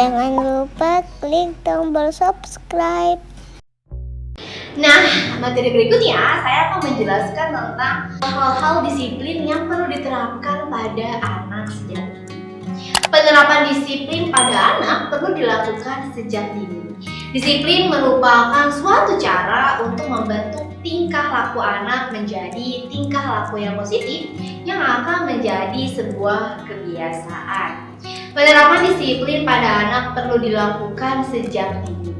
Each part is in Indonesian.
Jangan lupa klik tombol subscribe. Nah, materi berikutnya saya akan menjelaskan tentang hal-hal disiplin yang perlu diterapkan pada anak sejak dini. Penerapan disiplin pada anak perlu dilakukan sejak dini. Disiplin merupakan suatu cara untuk membentuk tingkah laku anak menjadi tingkah laku yang positif yang akan menjadi sebuah kebiasaan. Penerapan disiplin pada anak perlu dilakukan sejak dini.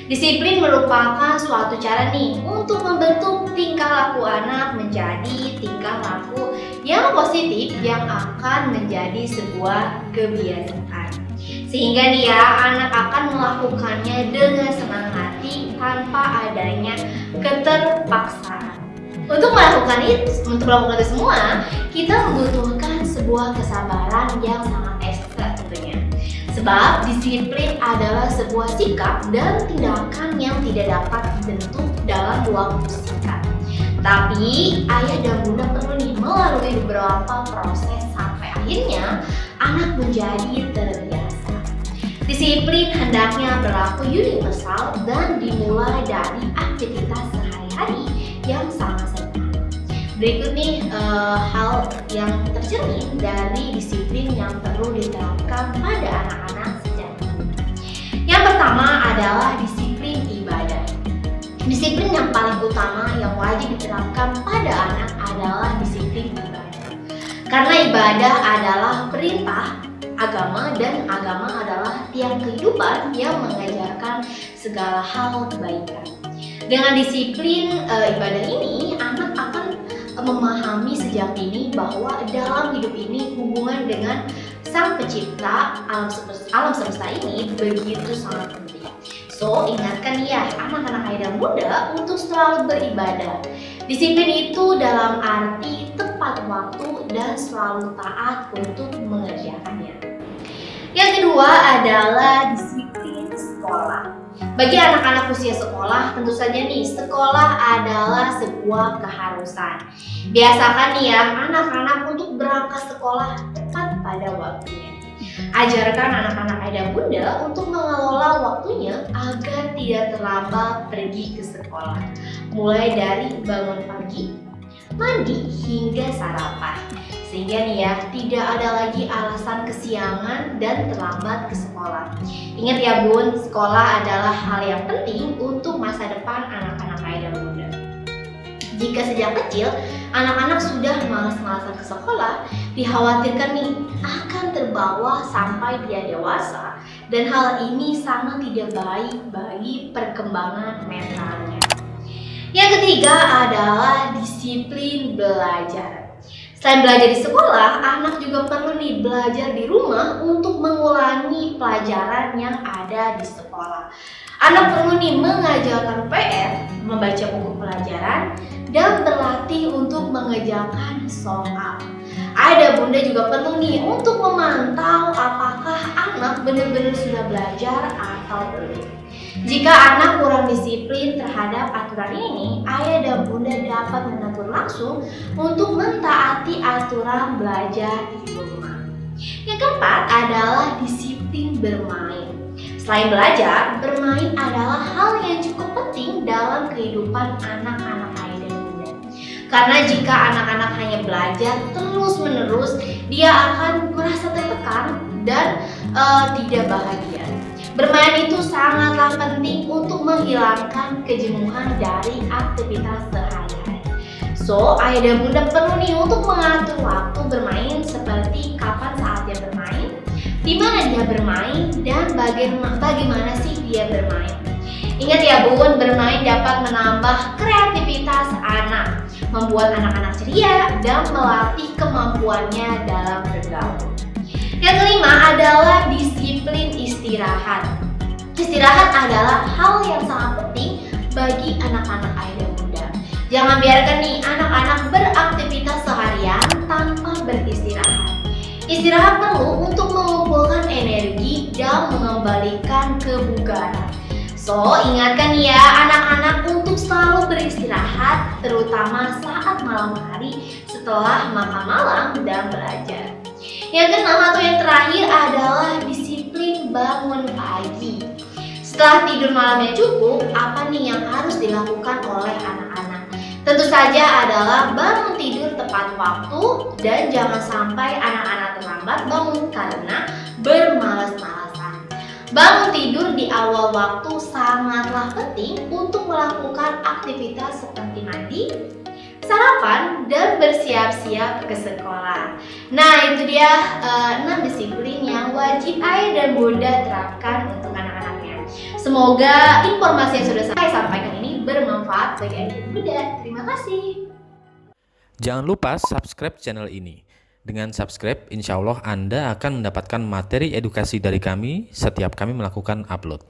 Disiplin merupakan suatu cara nih untuk membentuk tingkah laku anak menjadi tingkah laku yang positif yang akan menjadi sebuah kebiasaan. Sehingga nih ya, anak akan melakukannya dengan senang hati tanpa adanya keterpaksaan. Untuk melakukan itu semua, kita membutuhkan sebuah kesabaran yang sangat ekstra tentunya. Sebab disiplin adalah sebuah sikap dan tindakan yang tidak dapat dibentuk dalam waktu singkat. Tapi ayah dan bunda perlu nih melalui beberapa proses sampai akhirnya anak menjadi terbiasa. Disiplin hendaknya berlaku universal dan dimulai dari aktivitas sehari-hari yang sangat sederhana. Berikut nih hal yang tercermin dari disiplin yang perlu diterapkan pada anak-anak sejak dini. Yang pertama adalah disiplin ibadah. Disiplin yang paling utama yang wajib diterapkan pada anak adalah disiplin ibadah. Karena ibadah adalah perintah agama dan agama adalah tiang kehidupan yang mengajarkan segala hal kebaikan. Dengan disiplin ibadah ini, anak akan memahami sejak dini bahwa dalam hidup ini hubungan dengan Sang Pencipta alam semesta ini begitu sangat penting. So, ingatkan ya anak-anak ayah dan bunda untuk selalu beribadah. Disiplin itu dalam arti tepat waktu dan selalu taat untuk mengerjakannya. Yang kedua adalah disiplin sekolah. Bagi anak-anak usia sekolah, tentu saja nih sekolah adalah sebuah keharusan. Biasakan nih ya anak-anak untuk berangkat sekolah tepat pada waktunya. Ajarkan anak-anak ayah dan bunda untuk mengelola waktunya agar tidak terlambat pergi ke sekolah. Mulai dari bangun pagi, mandi hingga sarapan. Sehingga nih ya, tidak ada lagi alasan kesiangan dan terlambat ke sekolah. Ingat ya bun, sekolah adalah hal yang penting untuk masa depan anak-anak ayah dan bunda. Jika sejak kecil, anak-anak sudah malas-malasan ke sekolah, dikhawatirkan nih akan terbawa sampai dia dewasa. Dan hal ini sangat tidak baik bagi perkembangan mentalnya. Yang ketiga adalah disiplin belajar. Selain belajar di sekolah, anak juga perlu nih belajar di rumah untuk mengulangi pelajaran yang ada di sekolah. Anak perlu nih mengajarkan PR, membaca buku pelajaran, dan berlatih untuk mengerjakan soal. Ayah bunda juga perlu nih untuk memantau apakah anak benar-benar sudah belajar atau belum. Jika anak kurang disiplin terhadap aturan ini, ayah dan bunda dapat menegur langsung untuk mentaati aturan belajar di rumah. Yang keempat adalah disiplin bermain. Selain belajar, bermain adalah hal yang cukup penting dalam kehidupan anak-anak ayah dan bunda. Karena jika anak-anak hanya belajar terus-menerus, dia akan merasa tertekan dan tidak bahagia. Bermain itu sangatlah penting untuk menghilangkan kejenuhan dari aktivitas sehari-hari. So, ayah dan bunda perlu nih untuk mengatur waktu bermain seperti kapan saatnya bermain, di mana dia bermain, dan bagaimana sih dia bermain. Ingat ya bun, bermain dapat menambah kreativitas anak, membuat anak-anak ceria, dan melatih kemampuannya dalam bergaul. Yang kelima adalah disiplin istirahat. Istirahat adalah hal yang sangat penting bagi anak-anak ayah dan bunda. Jangan biarkan nih anak-anak beraktivitas seharian tanpa beristirahat. Istirahat perlu untuk mengumpulkan energi dan mengembalikan kebugaran. So, ingatkan ya anak-anak untuk selalu beristirahat, terutama saat malam hari setelah makan malam dan belajar. Yang keenam atau yang terakhir adalah disiplin rutin bangun pagi. Setelah tidur malamnya cukup, apa nih yang harus dilakukan oleh anak-anak? Tentu saja adalah bangun tidur tepat waktu dan jangan sampai anak-anak terlambat bangun karena bermalas-malasan. Bangun tidur di awal waktu sangatlah penting untuk melakukan aktivitas seperti mandi, sarapan, dan bersiap-siap ke sekolah. Nah, itu dia 6 disiplin yang wajib ayah dan bunda terapkan untuk anak-anaknya. Semoga informasi yang sudah saya sampaikan ini bermanfaat bagi ayah dan bunda. Terima kasih. Jangan lupa subscribe channel ini. Dengan subscribe, insya Allah Anda akan mendapatkan materi edukasi dari kami setiap kami melakukan upload.